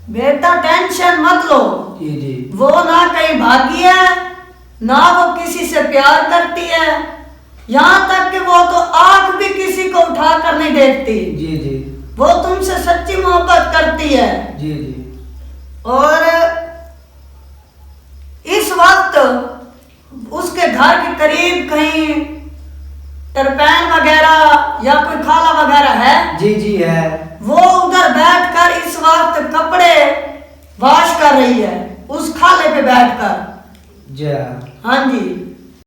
बेटा टेंशन मत लो। जी जी। वो ना कहीं भागी है, ना वो किसी से प्यार करती है, यहाँ तक कि वो तो आंख भी किसी को उठा कर नहीं देखती। जी जी। वो तुमसे सच्ची मोहब्बत करती है। जी जी। और इस वक्त उसके घर के करीब कहीं टरपैन वगैरह या कोई खाला वगैरह है? जी जी है। वो उधर बैठकर इस वक्त कपड़े वॉश कर रही है, उस खाले पे बैठकर। जी। हाँ जी।